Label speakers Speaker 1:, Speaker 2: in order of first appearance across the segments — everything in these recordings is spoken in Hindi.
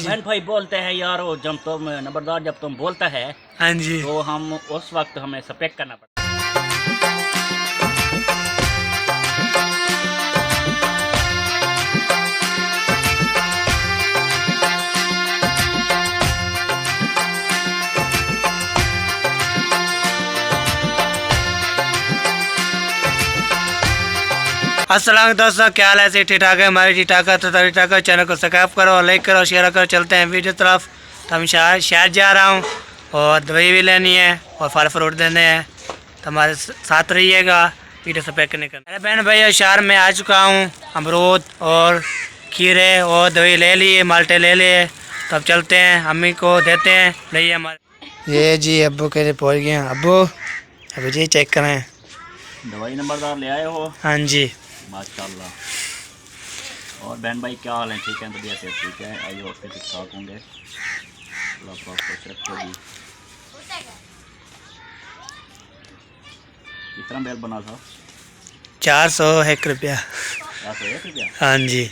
Speaker 1: बहन भाई बोलते हैं यार, वो जब तुम नंबरदार जब तुम बोलता है
Speaker 2: हाँ जी,
Speaker 1: तो हम उस वक्त हमें स्पेक करना पड़ता
Speaker 2: अस्सलाम दोस्तों, क्या हाल है? ऐसे ठीक ठाक है, हमारी ठीक ठाक है तो ठीक ठाक है। चैनल को सब्सक्राइब करो, लाइक करो, शेयर करो। चलते हैं वीडियो तरफ। तो हम शहर जा रहा हूँ और दवाई भी लेनी है और फल फ्रूट देने हैं, तो हमारे साथ रहिएगा। वीडियो से पैक नहीं करना। मेरे बहन भाई शहर में आ चुका हूँ। अमरूद और खीरे और दवाई ले लिए, माल्टे ले लिए। तो अब चलते हैं, अम्मी को देते हैं। नहीं हमारे ये जी अब्बू के लिए पहुँच गए हैं। अब्बू जी चेक करें।
Speaker 1: दवाई नंबरदार ले आए हो?
Speaker 2: हाँ जी,
Speaker 1: माशाल्लाह। और बहन भाई क्या हाल है? ठीक है, बढ़िया से ठीक है। आइए और फिर ठीक ठाक होंगे। अल्लाह पाक खुश रखे जी। कितना बिल बना था?
Speaker 2: 401 रुपया।
Speaker 1: 401 रुपया?
Speaker 2: हाँ जी,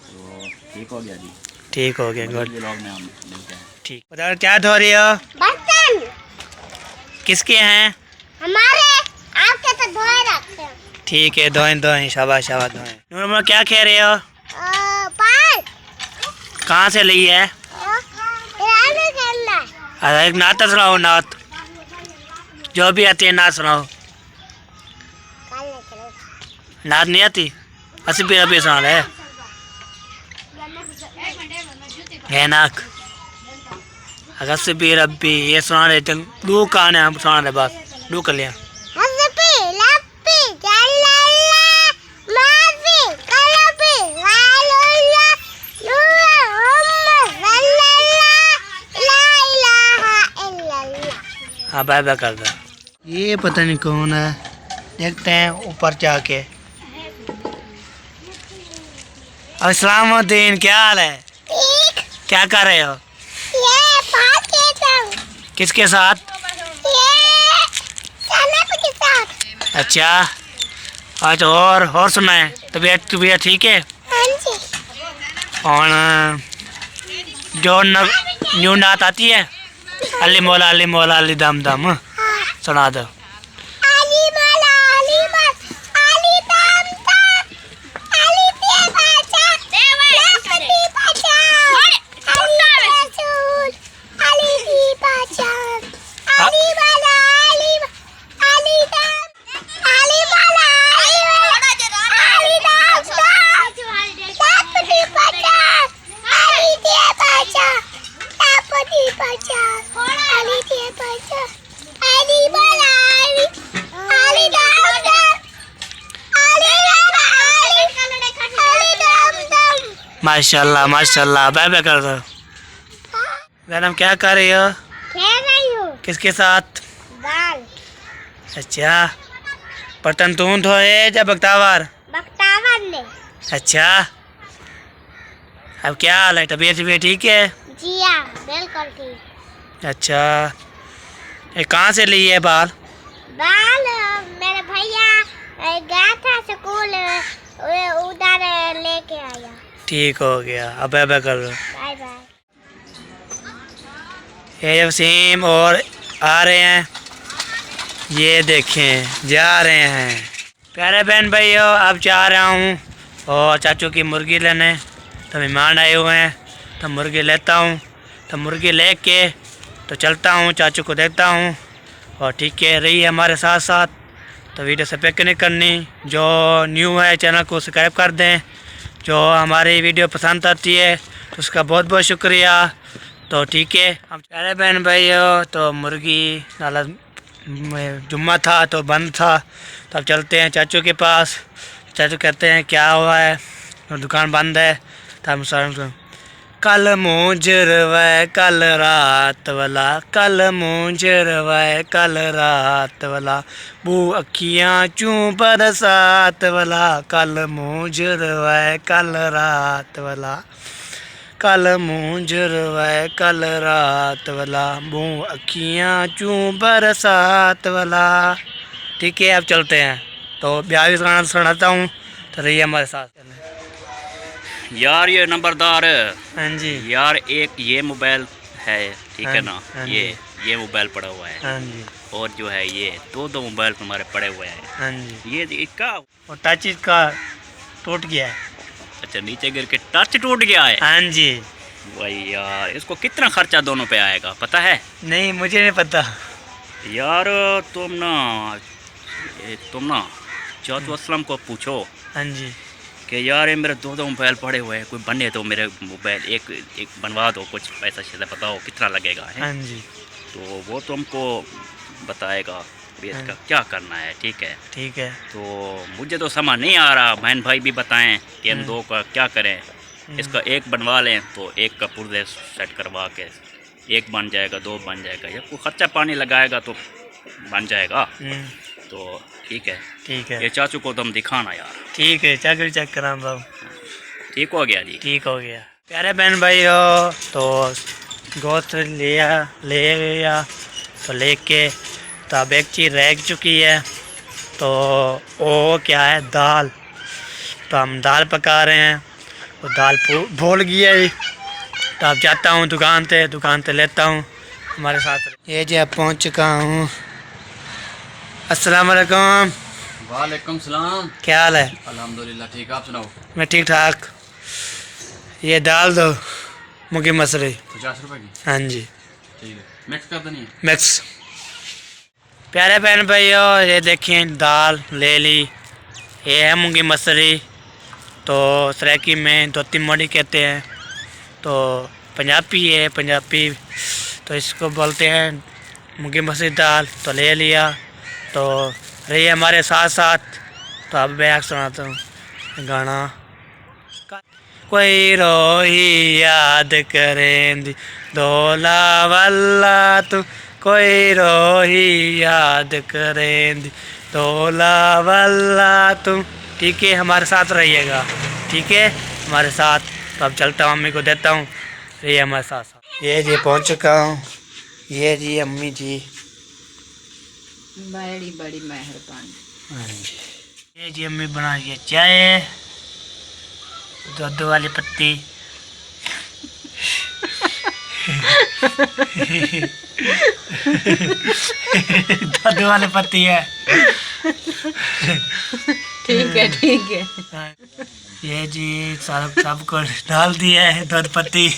Speaker 1: तो ठीक हो गया जी।
Speaker 2: ठीक हो गया। गुड,
Speaker 1: ब्लॉग में हम मिलते हैं।
Speaker 2: ठीक। बताओ क्या धो रही हो?
Speaker 3: बर्तन
Speaker 2: किसके हैं?
Speaker 3: हमारे, आपके तो धोए रखते हैं।
Speaker 2: ठीक है, धोएं धोएं, शाबाश शाबाश धोएं। नूर क्या कह रहे हो?
Speaker 3: पाल
Speaker 2: कहाँ से ली है?
Speaker 3: रानी करना है।
Speaker 2: अरे एक नात सुनाओ, नात जो भी आती है नात सुनाओ।
Speaker 3: कल निकले।
Speaker 2: नात नहीं आती? अस्सी भी रबी सुना ले है नाक। अगर से भी रबी ये सुना ले चल दो कान है सुना ले, बस दो कर लिया।
Speaker 3: हसपी लपी जल्लल्ला माफी कलपी वालुल्ला नूर उम्म सल्लल्ला ला इलाहा इल्लल्लाह।
Speaker 2: हाँ बाय बाय कर दो। ये पता नहीं कौन है, देखते हैं ऊपर जाके। अस्सलामुद्दीन, क्या हाल है?
Speaker 3: ठीक।
Speaker 2: क्या कर रहे हो?
Speaker 3: ये पास के संग,
Speaker 2: किसके साथ?
Speaker 3: ये सनप के साथ।
Speaker 2: अच्छा, आज और सुनाए। तबीयत तबीयत ठीक है?
Speaker 3: हाँ जी।
Speaker 2: और जो न्यू नात आती है, अली मौला अली दम दम, सुना दो।
Speaker 3: अली मौला अली अली दम दम अली ते बाचा लपटी बाचा अली रसूल अली दी बाचा अली मौला अली दम अली मौला अली दम दम लपटी बाचा अली ते बाचा लपटी बाचा अली ते बाचा अली मौला अली दम दम
Speaker 2: माशाल्लाह माशाल्लाह, बाय बाय कर दो। मैडम क्या कर रही हो?
Speaker 3: खेल रही हूँ।
Speaker 2: किसके साथ?
Speaker 3: दाल
Speaker 2: अच्छा, बर्तन तुम धोए या बख्तावर?
Speaker 3: बख्तावर ने।
Speaker 2: अच्छा, अब क्या हाल है? तबीयत भी ठीक है?
Speaker 3: जी हाँ, बिल्कुल ठीक।
Speaker 2: अच्छा, ये कहाँ से ली है बाल?
Speaker 3: बाल मेरे भैया गया था स्कूल, उधर लेके आया।
Speaker 2: ठीक हो गया, अब बाय बाय कर दो।
Speaker 3: Bye bye.
Speaker 2: ये वसीम और आ रहे हैं, ये देखें जा रहे हैं। प्यारे बहन भाइयों, अब जा रहा हूँ और चाचू की मुर्गी लेने। तो मेहमान आए हुए हैं, तो मुर्गी लेता हूँ। तो मुर्गी लेके तो चलता हूँ, चाचू को देखता हूँ। और ठीक है, रही है हमारे साथ साथ। तो वीडियो से पैक नहीं करनी। जो न्यू है चैनल को सब्सक्राइब कर दें। जो हमारी वीडियो पसंद आती है तो उसका बहुत बहुत शुक्रिया। तो ठीक है, हम प्यारे बहन भाइयों, तो मुर्गी नाला जुम्मा था तो बंद था। तो अब चलते हैं चाचू के पास। चाचू कहते हैं क्या हुआ है, तो दुकान बंद है। तो हम सर कल मुंजरवाए कल रात वाला, कल मुंजरवाए कल रात वाला, बू अखियाँ चूं बरसात वाला, कल मुंजरवाए कल रात वाला, कल मुंजरवाए कल रात वाला, बू अखियाँ चूं बरसात वाला। ठीक है, अब चलते हैं। तो ब्याह गाना सुनाता हूँ। तो रहिए हमारे साथ।
Speaker 1: यार ये नंबरदार,
Speaker 2: हाँ जी।
Speaker 1: यार एक ये मोबाइल है, ठीक है ना,
Speaker 2: हाँ
Speaker 1: ये मोबाइल पड़ा हुआ है,
Speaker 2: हाँ जी।
Speaker 1: और जो है ये दो मोबाइल तुम्हारे पड़े हुए हैं।
Speaker 2: हाँ जी।
Speaker 1: ये क्या?
Speaker 2: और टच का टूट गया है।
Speaker 1: अच्छा, नीचे गिर के टच टूट गया है।
Speaker 2: हाँ जी।
Speaker 1: भाई यार, इसको कितना खर्चा दोनों पे आएगा पता है?
Speaker 2: नहीं, मुझे नहीं पता।
Speaker 1: यार तुम ना चाचू असलम को पूछो
Speaker 2: हाँ जी।
Speaker 1: कि यार ये मेरे दो मोबाइल पड़े हुए हैं, कोई बने तो मेरे मोबाइल एक बनवा दो, कुछ पैसा शैसा बताओ कितना लगेगा है?
Speaker 2: हाँ जी।
Speaker 1: तो वो तुमको बताएगा भी इसका
Speaker 2: हाँ।
Speaker 1: क्या करना है, ठीक है?
Speaker 2: ठीक है।
Speaker 1: तो मुझे तो समझ नहीं आ रहा, बहन भाई भी बताएं कि हम दो का क्या करें। इसका एक बनवा लें तो एक का पुर्जे सेट करवा के एक बन जाएगा, दो बन जाएगा, या कोई खर्चा पानी लगाएगा तो बन जाएगा। तो ठीक है,
Speaker 2: ठीक है।
Speaker 1: ये चाचू को तुम दिखाना यार।
Speaker 2: ठीक है, चाकरी चेक करा बाबू।
Speaker 1: ठीक हो गया जी?
Speaker 2: ठीक हो गया। प्यारे बहन भाई हो, तो गोश्त ले गया तो लेके तो अब एक चीज़ रह चुकी है, तो वो क्या है, दाल। तो हम दाल पका रहे हैं, वो दाल भूल गया है। तो अब जाता हूँ दुकान पे लेता हूँ, हमारे साथ। ये जी अब पहुँच चुका हूँ। अस्सलाम वालेकुम।
Speaker 4: वालेकुम सलाम।
Speaker 2: क्या हाल है?
Speaker 4: अल्हम्दुलिल्लाह ठीक, आप सुनाओ।
Speaker 2: मैं ठीक ठाक। ये दाल दो, मूंगी मसरी।
Speaker 4: 50 रुपए की?
Speaker 2: हाँ जी।
Speaker 4: ठीक है, मिक्स कर देनी है।
Speaker 2: मिक्स। प्यारे बहन भाइयों, ये देखिए दाल ले ली। ये है मूंगी मसरी, तो सराइकी में धोती मोड़ी कहते हैं, तो पंजाबी तो इसको बोलते हैं मूंगी मसरी दाल। तो ले लिया, तो रहिए हमारे साथ साथ। तो अब मैं सुनाता हूँ गाना। कोई रोही याद करें दोला वल्ला तू, कोई रोही याद करें दोला वल्ला तू। ठीक है, हमारे साथ रहिएगा, ठीक है, हमारे साथ। तो अब चलता हूँ, अम्मी को देता हूँ, रहिए हमारे साथ साथ। ये जी पहुँच चुका हूँ। ये जी अम्मी जी,
Speaker 5: बड़ी बड़ी मेहरबानी।
Speaker 2: हाँ जी। ये जी अम्मी बना रही है चाय, दूध वाली पत्ती। दूध वाली पत्ती है।
Speaker 5: ठीक है, ठीक है।
Speaker 2: ये जी सब को डाल दिया है, दूध पत्ती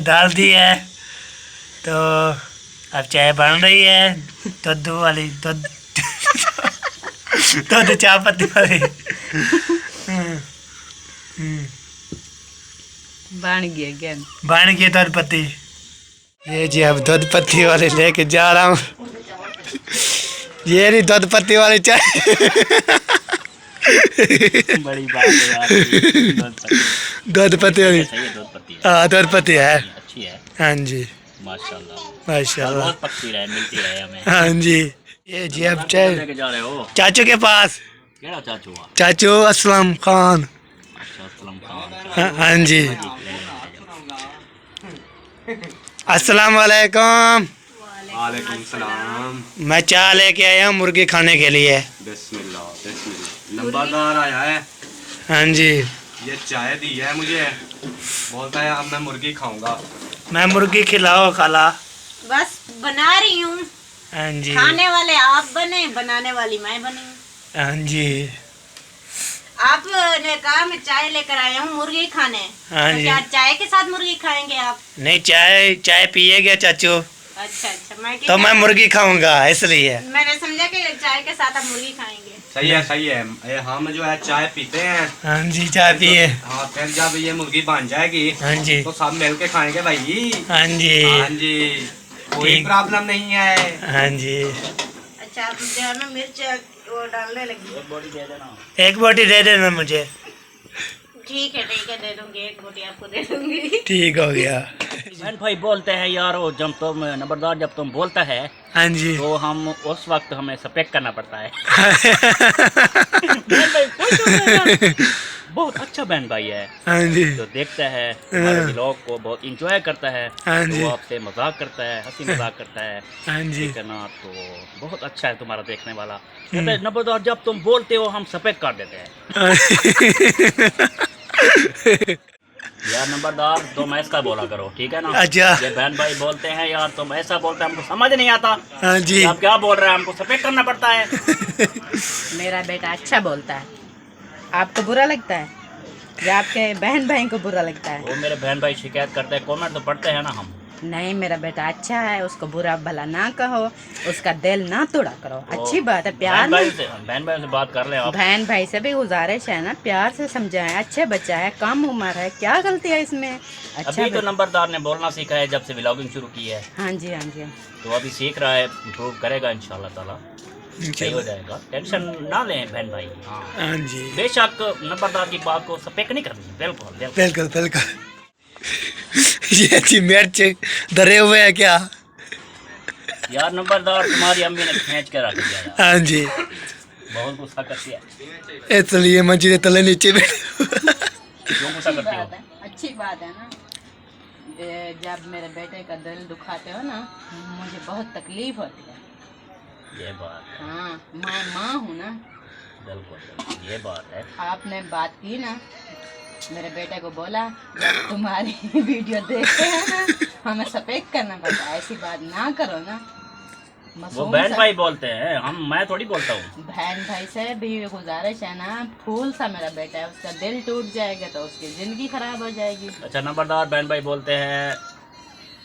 Speaker 2: डाल दी है। तो अब चाय बन रही है, दूध वाली, दूध चाय पत्ती वाली।
Speaker 5: बन गया गेम।
Speaker 2: बन गई दूध पत्ती। ये जी अब दूध पत्ती वाली लेके जा रहा हूँ। ये नहीं दूध पत्ती वाली चाय।
Speaker 1: बड़ी बात है यार।
Speaker 2: दूध पत्ती वाली।
Speaker 1: सही है, दूध पत्ती है।
Speaker 2: हाँ, दूध पत्ती है।
Speaker 1: अच्छी है।
Speaker 2: हाँ जी,
Speaker 1: माशाल्लाह
Speaker 2: माशाल्लाह।
Speaker 1: बहुत पकती रहे, मिलती रहे हमें।
Speaker 2: हाँ जी। ये जी अब चाय
Speaker 1: लेके जा रहे हो?
Speaker 2: चाचू के पास।
Speaker 1: केड़ा चाचू हुआ?
Speaker 2: चाचू असलम खान।
Speaker 1: अच्छा, असलम खान।
Speaker 2: हाँ जी। अस्सलाम वालेकुम।
Speaker 4: वालेकुम सलाम।
Speaker 2: मैं चाय लेके आया हूँ मुर्गी खाने के लिए।
Speaker 4: बिस्मिल्लाह बिस्मिल्लाह। नंबरदार आया है,
Speaker 2: हाँ जी।
Speaker 4: ये चाय दी है मुझे, बोलता है अब मैं मुर्गी खाऊंगा।
Speaker 2: मैं मुर्गी खिलाओ खाला।
Speaker 5: बस बना रही हूँ।
Speaker 2: हाँ जी।
Speaker 5: खाने वाले आप बने, बनाने वाली मैं बनी।
Speaker 2: हाँ जी।
Speaker 5: आपने कहा मैं चाय लेकर आया हूँ मुर्गी खाने।
Speaker 2: हाँ
Speaker 5: तो
Speaker 2: जी।
Speaker 5: क्या चाय के साथ मुर्गी खाएंगे आप?
Speaker 2: नहीं, चाय पिएगा चाचू
Speaker 5: अच्छा अच्छा,
Speaker 2: तो मैं मुर्गी खाऊंगा, इसलिए।
Speaker 5: मैंने समझा कि चाय के साथ आप मुर्गी खाएंगे।
Speaker 4: सही है सही है। ये हम जो है चाय पीते हैं।
Speaker 2: हाँ जी, चाय पिए।
Speaker 4: हाँ, फिर जब ये मुर्गी बन जाएगी
Speaker 2: हाँ जी।
Speaker 4: तो सब मिल के खाएंगे भाई।
Speaker 2: हाँ जी।
Speaker 4: हाँ जी, कोई
Speaker 2: ठीक।
Speaker 4: प्रॉब्लम नहीं है।
Speaker 2: हाँ जी।
Speaker 5: अच्छा, आप ध्यान में मिर्च वो डालने लगी।
Speaker 2: एक बोटी दे देना मुझे।
Speaker 5: ठीक है, दे दूंगी, एक बोटी आपको दे दूंगी।
Speaker 2: ठीक हो गया।
Speaker 1: बहन भाई बोलते हैं यार, वो जब तुम नंबरदार जब तुम बोलता है
Speaker 2: हाँ जी।
Speaker 1: तो हम उस वक्त हमें सपेक करना पड़ता है। बहुत अच्छा बहन भाई है,
Speaker 2: हाँ जी
Speaker 1: जो देखता है हमारे व्लॉग को बहुत इंजॉय करता है,
Speaker 2: हाँ जी।
Speaker 1: वो आपसे मजाक करता है, हंसी मजाक करता है,
Speaker 2: हाँ जी
Speaker 1: ठीक है ना। तो बहुत अच्छा है तुम्हारा देखने वाला। कहता है नंबरदार जब तुम बोलते हो हम सफेद कर देते हैं। यार नंबरदार तुम ऐसा बोला करो, ठीक है ना।
Speaker 2: अच्छा।
Speaker 1: ये बहन भाई बोलते हैं यार तुम ऐसा बोलते हैं, हमको समझ नहीं आता
Speaker 2: हाँ जी
Speaker 1: कि आप क्या बोल रहे हैं, हमको सफेद करना पड़ता है।
Speaker 5: मेरा बेटा अच्छा बोलता है, आपको बुरा लगता है या आपके बहन भाई को बुरा लगता है?
Speaker 1: वो मेरे बहन भाई शिकायत करते हैं, कमेंट तो पढ़ते हैं ना हम।
Speaker 5: नहीं, मेरा बेटा अच्छा है, उसको बुरा भला ना कहो, उसका दिल ना तोड़ा करो। अच्छी बात है, प्यार में
Speaker 1: बहन भाई से बात कर ले आप।
Speaker 5: बहन भाई से भी गुजारिश है ना, प्यार से समझाएं। अच्छे बच्चा है, कम उम्र है, क्या गलती है इसमें? अच्छा
Speaker 1: अभी तो
Speaker 5: बच्चा-
Speaker 1: नंबरदार ने बोलना सीखा है जब से व्लॉगिंग शुरू की है,
Speaker 5: हाँ जी हाँ जी।
Speaker 1: तो अभी सीख रहा है, इम्प्रूव करेगा इंशाल्लाह ताला, सही हो जाएगा। टेंशन ना लें बहन भाई। हाँ
Speaker 2: हाँ जी
Speaker 1: बेशक नंबरदार की बात को सपेक नहीं करनी, बिल्कुल बिल्कुल।
Speaker 2: बिल्कुल बिल्कुल। ये जी मिर्च धरे हुए है क्या?
Speaker 1: यार नंबरदार तुम्हारी अम्मी ने खींच के रख दिया यार,
Speaker 2: हाँ जी
Speaker 1: बहुत गुस्सा करती है।
Speaker 2: इसलिए मंजी तले नीचे बैठे।
Speaker 1: क्यों गुस्सा करती हो?
Speaker 5: अच्छी बात है ना। जब मेरे बेटे का दिल दुखाते हो ना, मुझे बहुत तकलीफ होती है।
Speaker 1: ये बात है,
Speaker 5: हाँ, मैं माँ हूँ ना।
Speaker 1: बिल्कुल बिल्कुल, ये बात है।
Speaker 5: आपने बात की ना, मेरे बेटे को बोला जब तुम्हारी वीडियो देखते हैं ना हमें सफेद करना पड़ता है, ऐसी बात ना करो ना।
Speaker 1: वो
Speaker 5: मासूम
Speaker 1: बहन
Speaker 5: सा-
Speaker 1: भाई बोलते हैं, मैं थोड़ी बोलता हूँ।
Speaker 5: बहन भाई से भी गुजारिश है ना, फूल सा मेरा बेटा है, उसका दिल टूट जाएगा तो उसकी जिंदगी खराब हो जाएगी।
Speaker 1: अच्छा नंबरदार बहन भाई बोलते हैं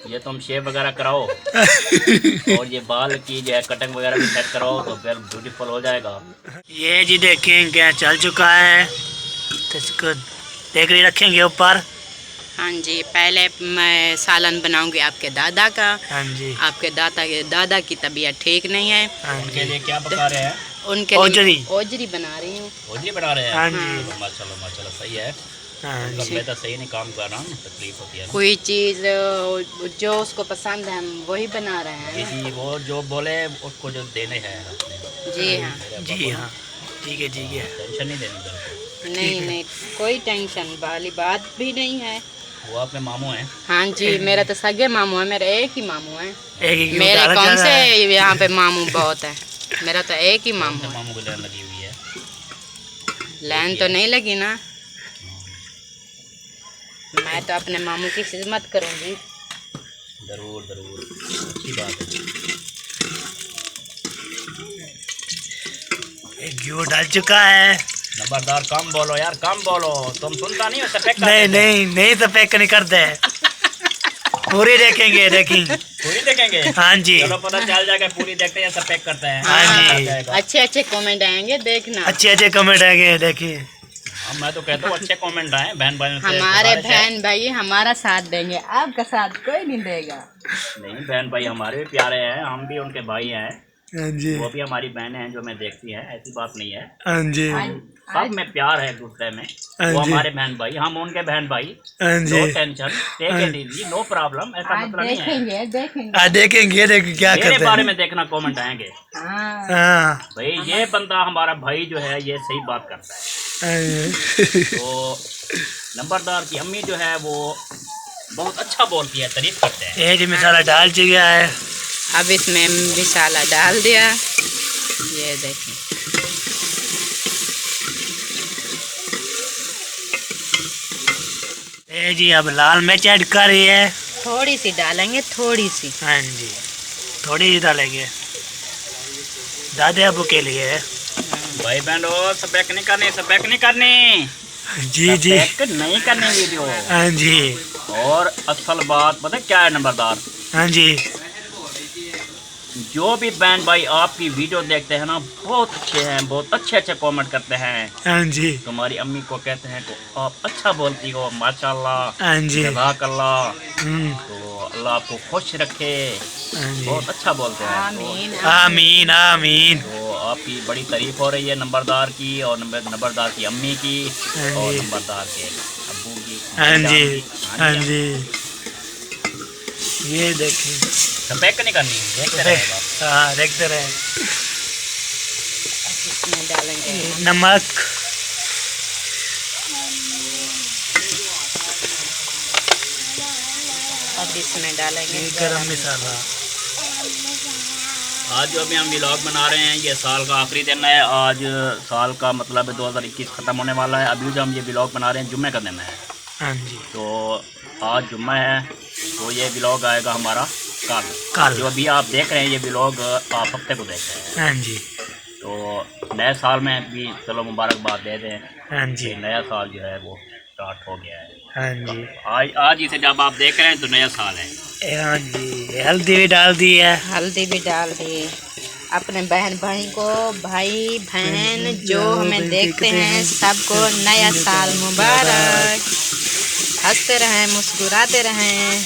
Speaker 1: ये तुम शेव वगैरह कराओ और ये बाल की जो है कटिंग वगैरह भी सेट कराओ तो फिर ब्यूटीफुल हो जाएगा।
Speaker 2: ये जी देखें क्या चल चुका है, तो इसको देख रखेंगे ऊपर।
Speaker 5: हाँ जी, पहले मैं सालन बनाऊंगी आपके दादा का।
Speaker 2: हाँ जी
Speaker 5: आपके दादा की तबीयत ठीक नहीं है,
Speaker 2: हाँ
Speaker 1: उनके
Speaker 2: जी
Speaker 1: लिए क्या पका रहे हैं?
Speaker 5: उनके
Speaker 2: ओजरी।
Speaker 5: लिए ओजरी बना रही हूँ।
Speaker 1: भोजली बना रहे हैं?
Speaker 2: हाँ जी
Speaker 1: माशाल्लाह माशाल्लाह, सही है।
Speaker 2: हाँ
Speaker 1: उनका
Speaker 2: जी
Speaker 1: बेटा सही नहीं काम कर रहा, तकलीफ होती है ना।
Speaker 5: कोई चीज़ जो उसको पसंद है हम वही बना रहे हैं।
Speaker 1: जी वो जो बोले उसको जो देने हैं अपने।
Speaker 5: जी हाँ।
Speaker 2: जी हाँ ठीक है ठीक है।
Speaker 1: टेंशन नहीं देनी बिल्कुल।
Speaker 5: नहीं नहीं, कोई टेंशन वाली बात भी नहीं है।
Speaker 1: वो आपके मामू हैं?
Speaker 5: हाँ जी, मेरा तो सगे मामू है, मेरे एक ही मामू है।
Speaker 2: एक एक
Speaker 5: मेरे
Speaker 2: उतारा
Speaker 5: कौन
Speaker 2: जा
Speaker 5: से
Speaker 2: रहा है।
Speaker 5: यहाँ पे मामू बहुत है, मेरा तो एक ही मामू है।
Speaker 1: मामू को लेन लगी हुई है।
Speaker 5: लाइन तो नहीं लगी ना, मैं तो अपने मामू की खिदमत करूँगी।
Speaker 1: जरूर जरूर, अच्छी बात है।
Speaker 2: एक घी डाल चुका है।
Speaker 1: नंबरदार कम बोलो यार, कम बोलो, तुम सुनता नहीं हो सफेद कर
Speaker 2: नहीं
Speaker 1: देते हैं।
Speaker 2: नहीं नहीं तो पैक नहीं करते, पूरी देखेंगे देखेंगे।
Speaker 1: पूरी देखेंगे?
Speaker 2: हाँ जी
Speaker 1: चलो पता चल जाएगा, पूरी देखते हैं या सफेद करते हैं।
Speaker 2: हाँ जी।
Speaker 1: पता जाएगा।
Speaker 5: अच्छे अच्छे कमेंट आएंगे, देखना।
Speaker 2: अच्छे अच्छे कमेंट आएंगे देखिए।
Speaker 1: हाँ, मैं तो कहता हूँ अच्छे कमेंट आए बहन भाई से।
Speaker 5: हमारे
Speaker 1: गुजारिश है।
Speaker 5: बहन भाई हमारा साथ देंगे, आपका साथ कोई नहीं देगा।
Speaker 1: नहीं बहन भाई हमारे भी प्यारे हैं, हम भी उनके भाई हैं,
Speaker 2: हाँ जी
Speaker 1: वो भी हमारी बहनें हैं जो मैं देखती है, ऐसी बात नहीं है।
Speaker 2: हाँ जी
Speaker 1: सब में प्यार है एक दूसरे में।
Speaker 2: हाँ
Speaker 1: वो
Speaker 2: जी।
Speaker 1: हमारे बहन भाई, हम उनके बहन भाई।
Speaker 2: हाँ
Speaker 1: नो
Speaker 2: जी
Speaker 1: tension, take it easy, no problem, ऐसा
Speaker 5: आज
Speaker 1: मतलब नहीं है।
Speaker 5: देखेंगे देखेंगे।
Speaker 2: देखेंगे देखेंगे क्या
Speaker 1: मेरे
Speaker 2: करते
Speaker 1: बारे
Speaker 2: हैं।
Speaker 1: में देखना कमेंट आएंगे
Speaker 5: हाँ,
Speaker 2: हाँ
Speaker 1: भाई ये बंदा हमारा भाई जो है ये सही बात करता है।
Speaker 2: हाँ
Speaker 1: तो नंबरदार की अम्मी जो है वो बहुत अच्छा बोलती है, तारीफ करते हैं।
Speaker 2: ये जी मसाला डाल चुका है।
Speaker 5: अब इसमें मसाला डाल दिया, ये देखिए।
Speaker 2: ये जी अब लाल मिर्च ऐड कर रही है।
Speaker 5: थोड़ी सी डालेंगे, थोड़ी सी।
Speaker 2: हाँ जी थोड़ी ही डालेंगे, दादे अबू के लिए।
Speaker 1: भाई बहनों सपेक नहीं करनी, सपेक नहीं करनी,
Speaker 2: जी जी
Speaker 1: सपेक नहीं करनी वीडियो।
Speaker 2: हाँ जी
Speaker 1: और असल बात पता है क्या है नंबरदार,
Speaker 2: हाँ जी
Speaker 1: जो भी बहन भाई आपकी वीडियो देखते हैं ना बहुत अच्छे हैं, बहुत अच्छे अच्छे कमेंट करते हैं।
Speaker 2: हाँ जी
Speaker 1: तुम्हारी अम्मी को कहते हैं तो आप अच्छा बोलती हो, माशाल्लाह,
Speaker 2: हाँ जी
Speaker 1: जज़ाकल्लाह।
Speaker 2: हम्म,
Speaker 1: तो अल्लाह आपको खुश रखे,
Speaker 2: हाँ जी
Speaker 1: बहुत अच्छा बोलते हैं।
Speaker 5: आमीन।
Speaker 2: आमीन आमीन।
Speaker 1: तो आपकी बड़ी तारीफ हो रही है नंबरदार की, और नंबरदार की अम्मी की,
Speaker 2: हाँ
Speaker 1: और
Speaker 2: जी।
Speaker 1: नंबरदार के अब्बू की।
Speaker 2: हाँ
Speaker 1: जान
Speaker 2: जी
Speaker 1: की।
Speaker 2: हाँ
Speaker 1: हाँ जी।
Speaker 2: जी ये देखें।
Speaker 1: सपेक नहीं करनी, देखते रहेगा।
Speaker 2: हाँ देखते रहे।
Speaker 5: इसमें डालेंगे
Speaker 2: नमक
Speaker 5: इसमें डालेंगे
Speaker 2: गरम मसाला।
Speaker 1: आज जो अभी हम व्लॉग बना रहे हैं ये साल का आखिरी दिन है। आज साल का मतलब 2021 ख़त्म होने वाला है। अभी जो हम ये व्लॉग बना रहे हैं जुम्मे का दिन है।
Speaker 2: हाँ जी।
Speaker 1: तो आज जुम्मा है तो ये व्लॉग आएगा हमारा कल। जो अभी आप देख रहे हैं ये व्लॉग आप हफ्ते को देख रहे हैं।
Speaker 2: हाँ जी।
Speaker 1: तो नए साल में भी चलो मुबारकबाद दे दें।
Speaker 2: हाँ जी।
Speaker 1: नया साल जो है वो स्टार्ट हो गया है।
Speaker 2: हाँ जी।
Speaker 1: आज इसे जब आप देख रहे हैं तो नया साल है।
Speaker 2: हाँ जी। हल्दी भी डाल दी है।
Speaker 5: हल्दी भी डाल दी। अपने बहन भाई को, भाई बहन जो हमें देखते हैं सबको नया साल मुबारक। हंसते रहें, मुस्कुराते रहें।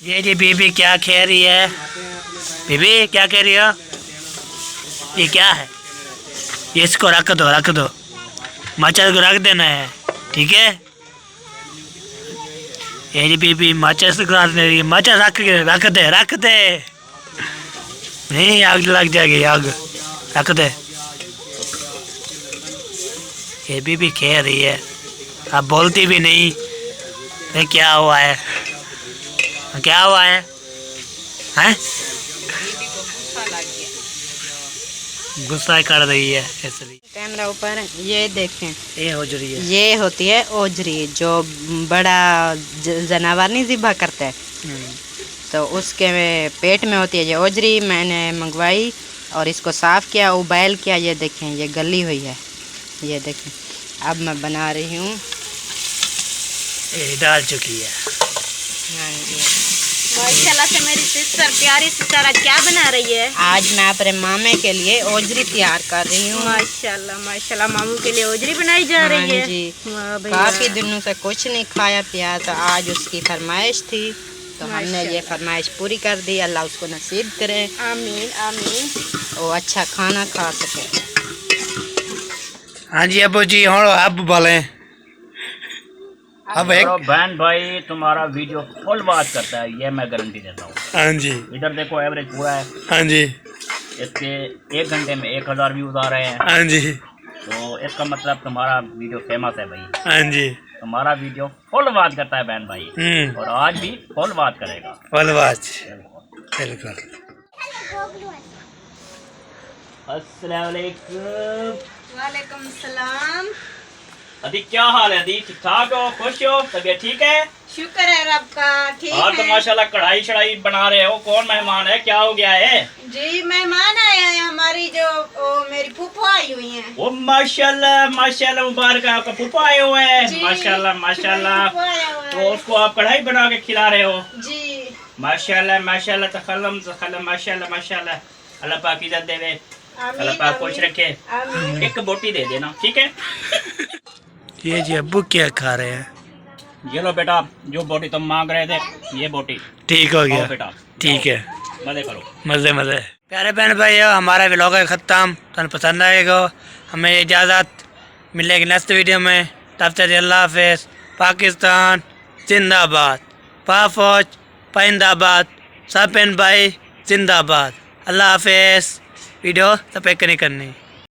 Speaker 2: ये जी बीबी क्या कह रही है? बीबी क्या कह रही हो? ये क्या है? ये इसको रख दो माचिस को रख देना है, ठीक है? ये जी बीबी माचिस को रख दे, माचिस रख दे नहीं आग लग जाएगी, आग रख दे। ये बीबी कह रही है, आप बोलती भी नहीं। ये क्या हुआ है? क्या हुआ है? हैं? गुस्सा कर रही है इसलिए।
Speaker 5: कैमरा ऊपर ये देखें,
Speaker 2: ये होजरी है।
Speaker 5: ये होती है ओजरी, जो बड़ा जानवर नहीं ज़िबा करता है तो उसके पेट में होती है ये ओजरी। मैंने मंगवाई और इसको साफ़ किया, उबाइल किया। ये देखें ये गली हुई है, ये देखें। अब मैं बना रही हूँ।
Speaker 2: ये डाल चुकी है।
Speaker 5: हाँ जी।
Speaker 3: माशाल्लाह से मेरी सिस्टर, प्यारी सिस्टर आज क्या बना रही है?
Speaker 5: आज मैं अपने मामे के लिए ओजरी तैयार कर रही हूँ।
Speaker 3: माशाल्लाह माशाल्लाह, मामू के लिए ओजरी बनाई जा रही है।
Speaker 5: हाँ जी।
Speaker 3: वाह भैया।
Speaker 5: काफ़ी दिनों से कुछ नहीं खाया पिया तो आज उसकी फरमाइश थी तो हमने ये फरमाइश पूरी कर दी। अल्लाह उसको नसीब करे।
Speaker 3: आमीन आमीन।
Speaker 5: वो अच्छा खाना खा सके।
Speaker 2: हाँ जी अबू जी, और अब बोले। अब एक
Speaker 1: बहन भाई तुम्हारा वीडियो फुल वॉच करता है, ये मैं गारंटी देता हूँ।
Speaker 2: हाँ जी।
Speaker 1: इधर देखो एवरेज पूरा है।
Speaker 2: हाँ जी।
Speaker 1: इसके 1 घंटे में 1000 व्यूज आ रहे हैं।
Speaker 2: हाँ जी।
Speaker 1: तो इसका मतलब तुम्हारा वीडियो फेमस है भाई।
Speaker 2: हाँ जी।
Speaker 1: तुम्हारा वीडियो फुल वॉच करता है बहन भाई, और आज भी फुल वॉच करेगा।
Speaker 2: फुल वॉच बिल्कुल।
Speaker 1: अस्सलाम वालेकुम।
Speaker 5: वालेकुम सलाम।
Speaker 1: अदी क्या हाल है? अदी ठीक ठाक हो? खुश हो? तबीयत ठीक है?
Speaker 5: शुक्र है रब का, ठीक
Speaker 1: और तो माशाल्लाह कढ़ाई शढ़ाई बना रहे हो। कौन मेहमान है? क्या हो गया है?
Speaker 5: जी मेहमान आए हैं हमारी, जो मेरी फूफा आई हुई हैं।
Speaker 1: वो माशाल्लाह माशाल्लाह, मुबारक है, आपका फूफा आए हुए हैं। माशाल्लाह माशाल्लाह। तो उसको आप कढ़ाई बना के खिला रहे हो?
Speaker 5: जी
Speaker 1: माशाल्लाह माशाल्लाह, तखल्लम तखल्लम, माशाल्लाह माशाल्लाह। अल्लाह पाक इज्जत देवे, अल्लाह पाक खुश रखे। एक बोटी दे देना, ठीक है?
Speaker 2: ये जी अब्बू क्या खा रहे हैं?
Speaker 1: ये लो बेटा, जो बोटी तुम मांग रहे थे ये बोटी।
Speaker 2: ठीक हो गया
Speaker 1: खाओ बेटा,
Speaker 2: ठीक है।
Speaker 1: मजे करो।
Speaker 2: मज़े मज़े। प्यारे बहन भाई हमारा व्लॉग है ख़त्म। तुम पसंद आएगा, हमें इजाज़त मिलेगी नेक्स्ट वीडियो में। तब तक अल्लाह हाफ़िज़। पाकिस्तान जिंदाबाद, पाफौज पाइंदाबाद, सब बहन भाई जिंदाबाद। अल्लाह हाफ़िज़। वीडियो सपेक नहीं करनी।